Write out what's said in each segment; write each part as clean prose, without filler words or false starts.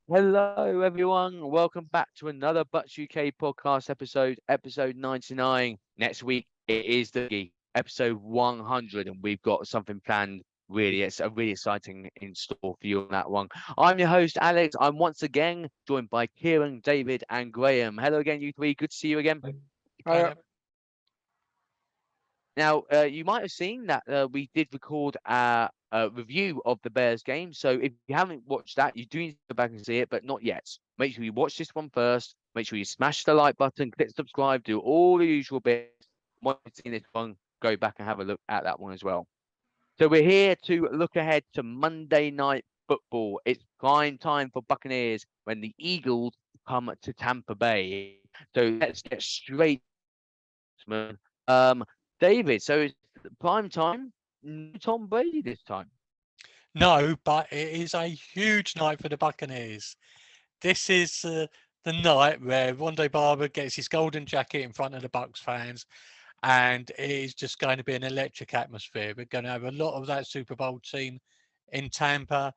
Hello, everyone. Welcome back to another Bucs UK podcast episode 99. Next week, it is the episode 100, and we've got something planned. Really, it's a really exciting in store for you on that one. I'm your host, Alex. I'm once again joined by Kieran, David, and Graham. Hello again, you three. Good to see you again. Hi. Now, you might have seen that we did record a review of the Bears game. So if you haven't watched that, you do need to go back and see it, but not yet. Make sure you watch this one first. Make sure you smash the like button, click subscribe, do all the usual bits. Once you've seen this one, go back and have a look at that one as well. So we're here to look ahead to Monday Night Football. It's prime time for Buccaneers when the Eagles come to Tampa Bay. So let's get straight. Um, David, so it's prime time. No Tom Brady this time. No, but it is a huge night for the Buccaneers. This is the night where Rondé Barber gets his golden jacket in front of the Bucs fans, and it is just going to be an electric atmosphere. We're going to have a lot of that Super Bowl team in Tampa.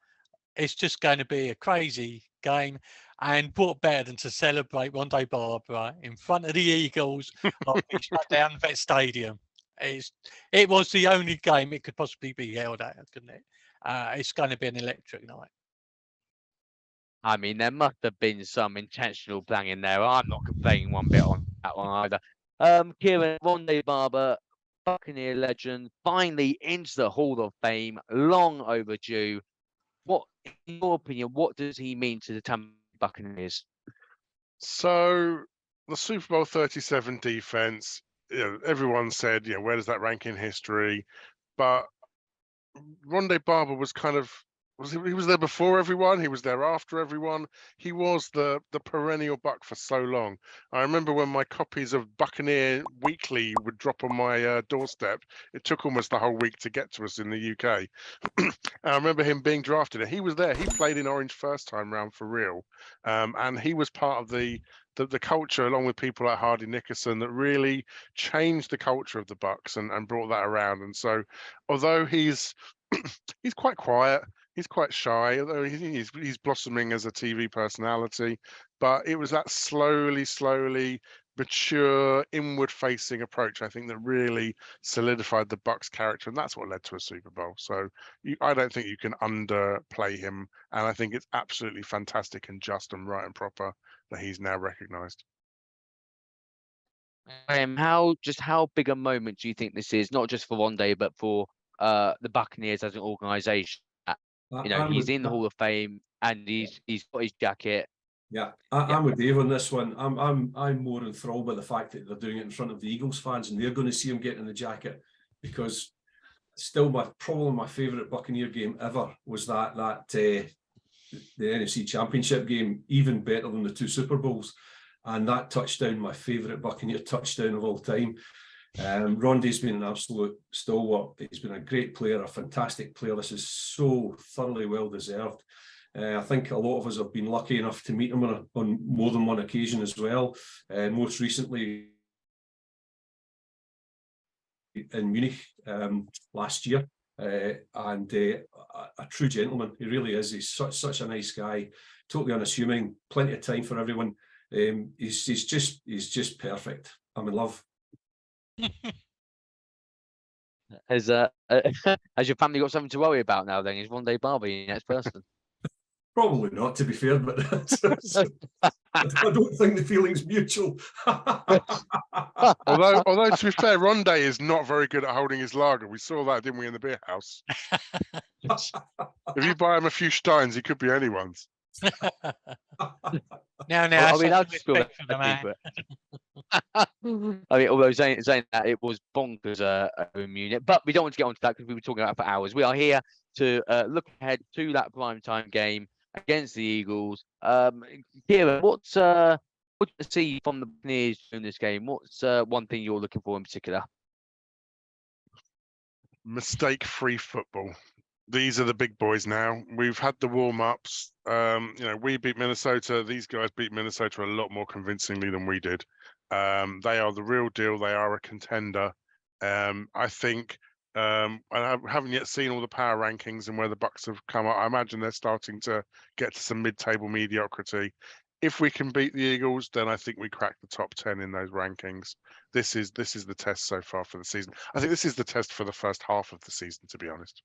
It's just going to be a crazy game. And what better than to celebrate Rondé Barber in front of the Eagles after he shut down Vet Stadium? It was the only game it could possibly be held at, couldn't it? It's going to be an electric night. I mean, there must have been some intentional planning there. I'm not complaining one bit on that one either. Kieran, Rondé Barber, Buccaneer legend, finally into the Hall of Fame, long overdue. What, in your opinion, what does he mean to the Tampa Bay Buccaneers? So the Super Bowl 37 defense, everyone said, where does that rank in history? But Rondé Barber was he was there before everyone. He was there after everyone. He was the perennial Buck for so long. I remember when my copies of Buccaneer Weekly would drop on my doorstep. It took almost the whole week to get to us in the UK. I remember him being drafted, and he was there. He played in Orange first time round for real, and he was part of the culture, along with people like Hardy Nickerson, that really changed the culture of the Bucks and brought that around. And so, although he's quite quiet. He's quite shy, although he's blossoming as a TV personality. But it was that slowly mature, inward-facing approach, I think, that really solidified the Bucks' character, and that's what led to a Super Bowl. So I don't think you can underplay him, and I think it's absolutely fantastic and just and right and proper that he's now recognised. How big a moment do you think this is? Not just for Rondé, but for the Buccaneers as an organisation. I'm He's with in the Hall of Fame and he's got his jacket. yeah, Yeah. I'm with Dave on this one. I'm more enthralled by the fact that they're doing it in front of the Eagles fans and they're going to see him getting the jacket, because still probably my favourite Buccaneer game ever was the NFC Championship game, even better than the two Super Bowls. And that touchdown, my favourite Buccaneer touchdown of all time. Rondé's been an absolute stalwart. He's been a great player, a fantastic player. This is so thoroughly well deserved. I think a lot of us have been lucky enough to meet him on more than one occasion as well. Most recently in Munich last year. And a true gentleman. He really is. He's such a nice guy, totally unassuming, plenty of time for everyone. He's just perfect. I'm in love. Has has your family got something to worry about now? Then is Rondé Barber your next person? Probably not, to be fair, but I don't think the feeling's mutual. Although to be fair, Rondé is not very good at holding his lager. We saw that, didn't we, in the beer house? If you buy him a few steins, he could be anyone's. Now, I mean, I'll just feel respect for the man. I mean, although saying that it was bonkers in Munich, but we don't want to get onto that because we were talking about it for hours. We are here to look ahead to that primetime game against the Eagles. Kieran, what do you see from the Buccaneers in this game? What's one thing you're looking for in particular? Mistake-free football. These are the big boys now. We've had the warm-ups. We beat Minnesota. These guys beat Minnesota a lot more convincingly than we did. They are the real deal. They are a contender. I think I haven't yet seen all the power rankings and where the Bucs have come up. I imagine they're starting to get to some mid-table mediocrity. If we can beat the Eagles, then I think we crack the top 10 in those rankings. This is the test so far for the season. I think this is the test for the first half of the season, to be honest.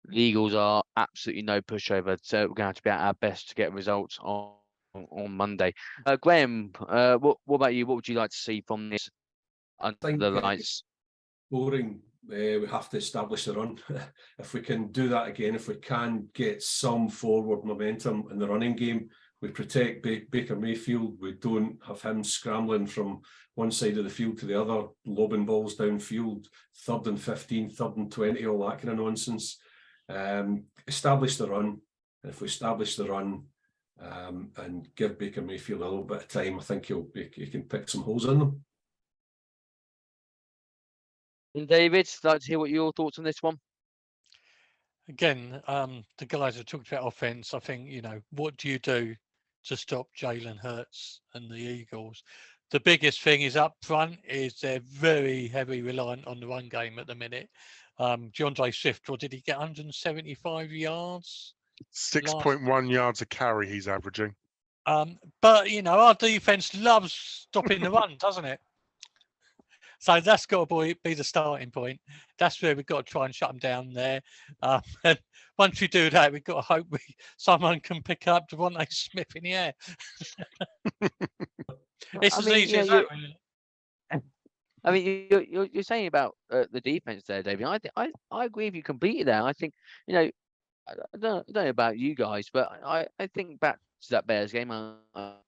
The Eagles are absolutely no pushover, so we're going to have to be at our best to get results on Monday. Graeme, what about you? What would you like to see from this under think, the lights? Boring. We have to establish the run. If we can do that again, if we can get some forward momentum in the running game, we protect Baker Mayfield. We don't have him scrambling from one side of the field to the other, lobbing balls downfield, 3rd and 15, 3rd and 20, all that kind of nonsense. Establish the run. And if we establish the run and give Baker Mayfield a little bit of time, I think he can pick some holes in them. And David, I'd like to hear what your thoughts on this one. Again, the guys have talked about offense. I think, what do you do to stop Jalen Hurts and the Eagles? The biggest thing is up front is they're very heavily reliant on the run game at the minute. DeAndre Swift, or did he get 175 yards? 6.1 yards a carry he's averaging. But, our defense loves stopping the run, doesn't it? So that's got to be the starting point. That's where we've got to try and shut them down there. And once we do that, we've got to hope someone can pick up Devontae Smith in the air. It's as easy as that. I mean, you're saying about the defense there, David. I agree with you completely there. I think, I don't know about you guys, but I think back to that Bears game.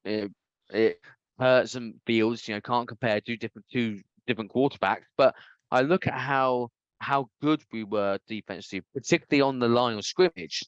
It hurts and feels, can't compare two different quarterbacks, but I look at how good we were defensively, particularly on the line of scrimmage,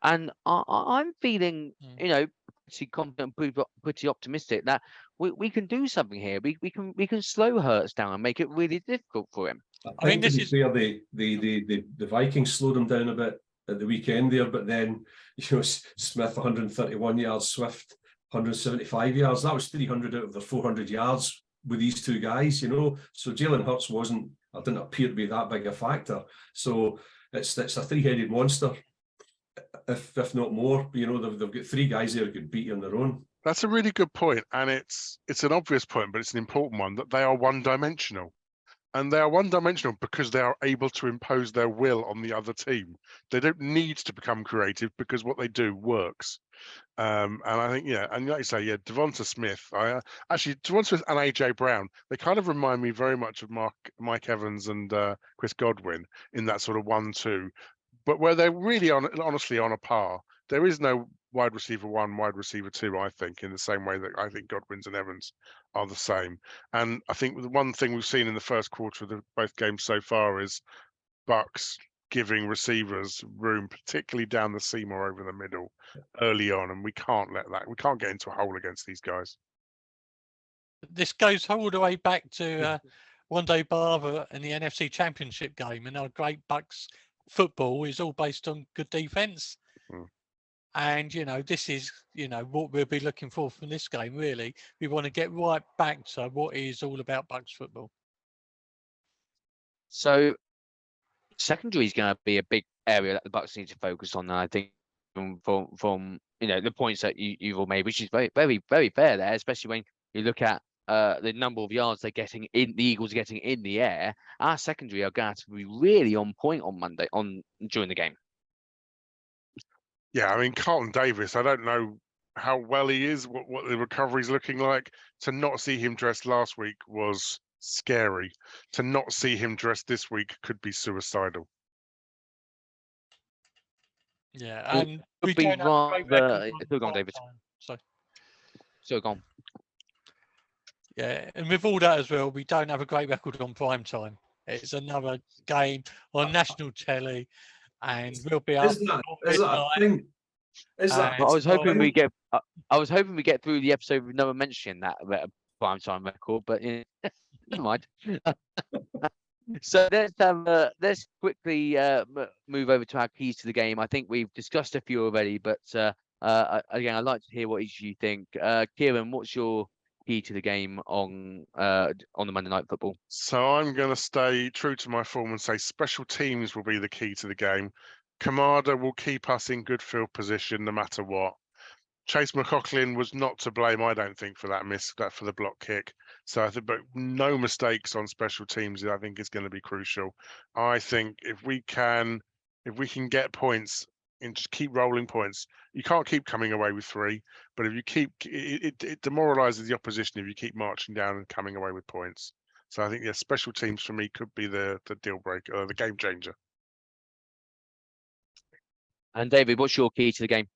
and I'm feeling, pretty confident, pretty optimistic that we can do something here. We can slow Hurts down and make it really difficult for him. I think to be fair, the Vikings slowed him down a bit at the weekend there, but then Smith 131 yards, Swift 175 yards. That was 300 out of the 400 yards with these two guys, So Jalen Hurts didn't appear to be that big a factor. So it's a three-headed monster, if not more. They've got three guys there who could beat you on their own. That's a really good point, and it's an obvious point, but it's an important one, that they are one-dimensional. And they are one-dimensional because they are able to impose their will on the other team. They don't need to become creative because what they do works. And I think, and like you say, Devonta Smith. Devonta Smith and AJ Brown, they kind of remind me very much of Mike Evans and Chris Godwin in that sort of 1-2, but where they're really honestly on a par. There is no wide receiver 1, wide receiver 2, I think, in the same way that I think Godwin's and Evans are the same. And I think the one thing we've seen in the first quarter of both games so far is Bucs giving receivers room, particularly down the seam or over the middle early on, and we can't let that. We can't get into a hole against these guys. This goes all the way back to Wando Barber and the NFC Championship game, and our great Bucs football is all based on good defense. And this is what we'll be looking for from this game. Really, we want to get right back to what is all about Bucs football. So secondary is going to be a big area that the Bucs need to focus on. And I think from the points that you've all made, which is very, very, very fair there, especially when you look at the number of yards they're getting in, the Eagles getting in the air. Our secondary are going to be really on point on Monday during the game. Yeah, I mean, Carlton Davis, I don't know how well he is, what the recovery's looking like. To not see him dressed last week was scary. To not see him dressed this week could be suicidal. Yeah, and we be don't have a great record still gone, David. Still gone. Yeah, and with all that as well, we don't have a great record on prime time. It's another game on national telly, and we'll be up. Is that a thing? I was hoping we get through the episode with no one mentioning that prime time record, but never mind. So let's quickly move over to our keys to the game. I think we've discussed a few already, but again, I'd like to hear what each of you think. Kieron, what's your key to the game on the Monday Night Football? So I'm going to stay true to my form and say special teams will be the key to the game. Kamada will keep us in good field position no matter what. Chase McLaughlin was not to blame, I don't think, for that for the block kick. So I think, but no mistakes on special teams, I think, is going to be crucial. I think if we can get points and just keep rolling points, you can't keep coming away with 3. But if you keep, it demoralises the opposition if you keep marching down and coming away with points. So I think, yeah, special teams for me could be the deal breaker, the game changer. And David, what's your key to the game?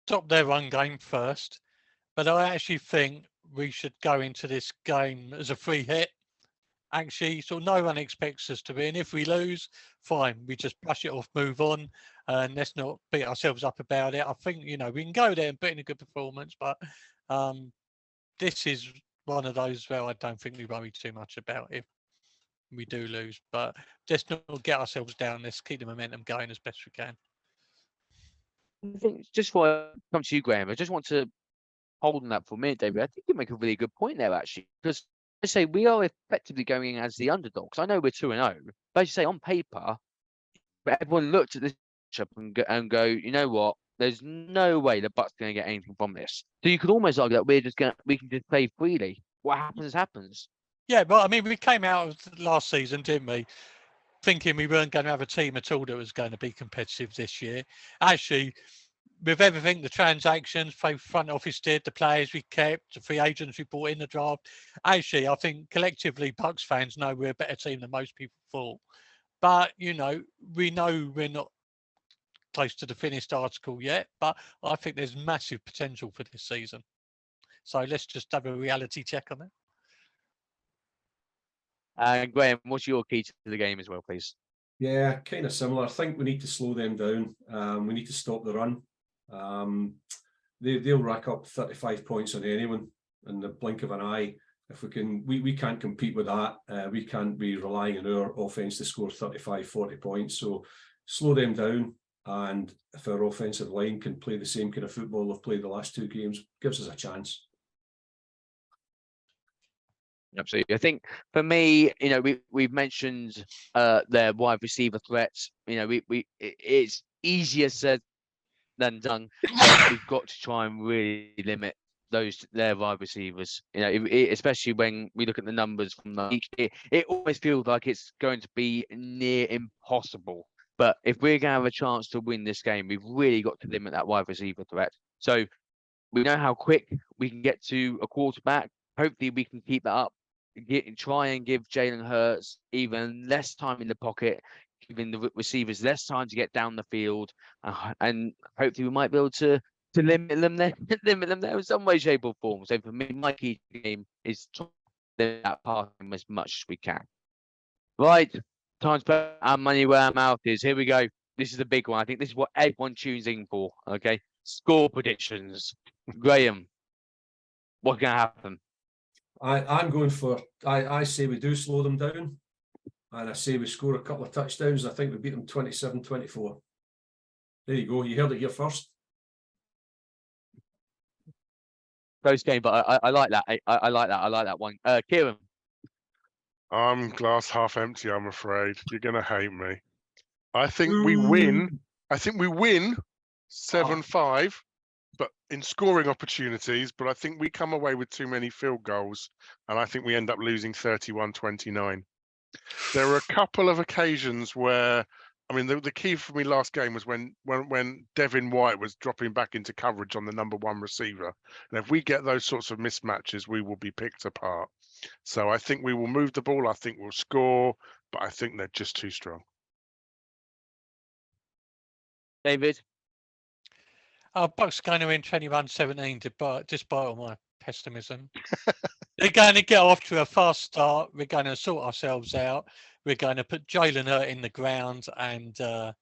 Stop their run game first, but I actually think we should go into this game as a free hit. Actually, so no one expects us to win. If we lose, fine, we just brush it off, move on, and let's not beat ourselves up about it. I think, we can go there and put in a good performance, but this is one of those where I don't think we worry too much about if we do lose. But let's not get ourselves down. Let's keep the momentum going as best we can. I think just before I come to you, Graeme, I just want to hold on that for a minute, David. I think you make a really good point there, actually, because I say we are effectively going in as the underdogs. I know we're 2-0, but as you say, on paper, everyone looked at this matchup and go, you know what? There's no way the Bucs going to get anything from this. So you could almost argue that we can just play freely. What happens happens. Yeah, but I mean, we came out of last season, didn't we? Thinking we weren't going to have a team at all that was going to be competitive this year. Actually, with everything, the transactions, front office did, the players we kept, the free agents we brought in the draft. Actually, I think collectively, Bucs fans know we're a better team than most people thought. But, we know we're not close to the finished article yet, but I think there's massive potential for this season. So let's just have a reality check on it. And Graeme, what's your key to the game as well, please? Yeah, kind of similar. I think we need to slow them down. We need to stop the run. They'll rack up 35 points on anyone in the blink of an eye. If we can't compete with that. We can't be relying on our offense to score 35, 40 points. So slow them down. And if our offensive line can play the same kind of football they've played the last 2 games, gives us a chance. Absolutely. I think for me, we've mentioned their wide receiver threats. It's easier said than done. But we've got to try and really limit their wide receivers. Especially when we look at the numbers from the week, it always feels like it's going to be near impossible. But if we're going to have a chance to win this game, we've really got to limit that wide receiver threat. So we know how quick we can get to a quarterback. Hopefully, we can keep that up. Try and give Jalen Hurts even less time in the pocket, giving the receivers less time to get down the field, and hopefully we might be able to limit them there, in some way, shape, or form. So for me, my key to the game is to limit that passing as much as we can. Right, time to put our money where our mouth is. Here we go. This is the big one. I think this is what everyone tunes in for. Okay, score predictions. Graeme, what's going to happen? I'm going for, I say we do slow them down, and I say we score a couple of touchdowns. I think we beat them 27-24. There you go. You heard it here first. Close game, but I like that. I like that. I like that one. Kieron. I'm glass half empty, I'm afraid. You're going to hate me. I think we win. I think we win 7-5. But in scoring opportunities, but I think we come away with too many field goals, and I think we end up losing 31-29. There were a couple of occasions where, I mean, the key for me last game was when Devin White was dropping back into coverage on the number 1 receiver. And if we get those sorts of mismatches, we will be picked apart. So I think we will move the ball. I think we'll score, but I think they're just too strong. David. Bucs going to win 21-17 despite all my pessimism. They're going to get off to a fast start. We're going to sort ourselves out. We're going to put Jalen Hurt in the ground, and we're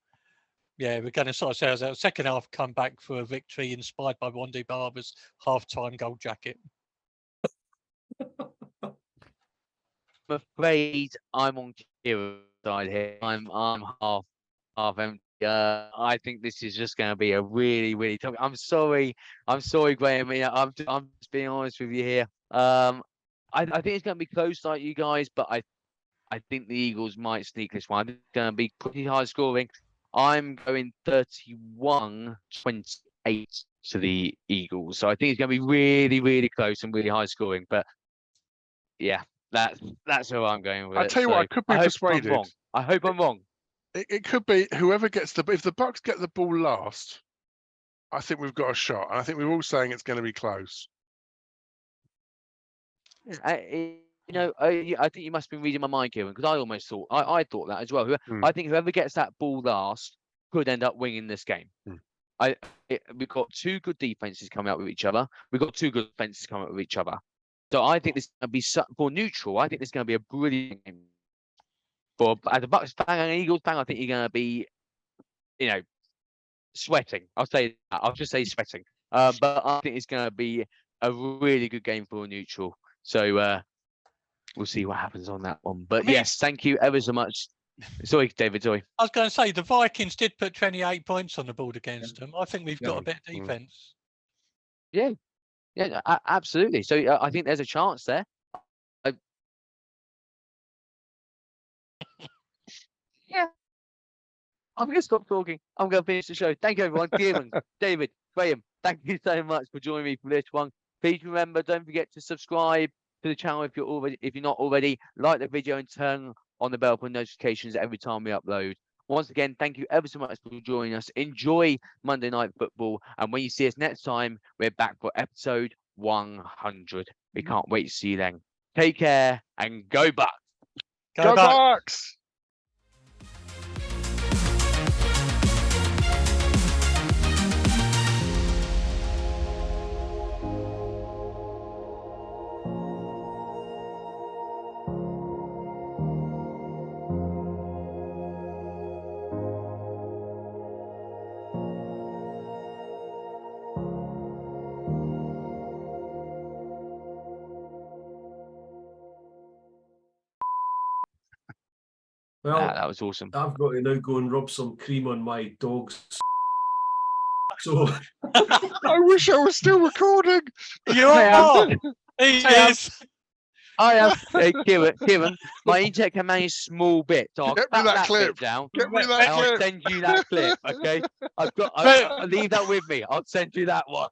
going to sort ourselves out. Second half, come back for a victory inspired by Rondé Barber's halftime gold jacket. I'm afraid I'm on Kieran's side here. I'm half empty. I think this is just going to be a really, really tough. I'm sorry, Graham. I'm just being honest with you here. I think it's going to be close, like you guys, but I think the Eagles might sneak this one. I think it's going to be pretty high scoring. I'm going 31-28 to the Eagles. So I think it's going to be really, really close and really high scoring. But yeah, that's who I'm going with. I tell you what, I could be persuaded. I hope I'm wrong. It could be whoever gets if the Bucs get the ball last, I think we've got a shot. And I think we're all saying it's going to be close. I think you must have been reading my mind, Kieron, because I almost thought I thought that as well. I think whoever gets that ball last could end up winning this game. We've got two good defenses coming up with each other. We've got two good defenses coming up with each other. So I think this is going to be for neutral. I think this is going to be a brilliant game. As a Bucs fan and an Eagles fan, I think you're going to be, sweating. I'll say that. I'll just say sweating. But I think it's going to be a really good game for a neutral. So we'll see what happens on that one. But yes, thank you ever so much. Sorry, David. Sorry. I was going to say the Vikings did put 28 points on the board against them. I think we've got a bit of defense. Yeah, absolutely. So I think there's a chance there. Yeah. I'm going to stop talking. I'm going to finish the show. Thank you, everyone. Kieron, David, Graham, thank you so much for joining me for this one. Please remember, don't forget to subscribe to the channel if you're not already. Like the video and turn on the bell for notifications every time we upload. Once again, thank you ever so much for joining us. Enjoy Monday Night Football. And when you see us next time, we're back for episode 100. We can't wait to see you then. Take care and go Bucs. Go Bucs! Well, that was awesome. I've got to now go and rub some cream on my dog's. So I wish I was still recording. You are. He is. I have. Hey, Kieron, my internet can manage small bits. So I'll Get me cut that clip. bit down. Get me and that I'll clip. send you that clip. Okay. I'll leave that with me. I'll send you that one.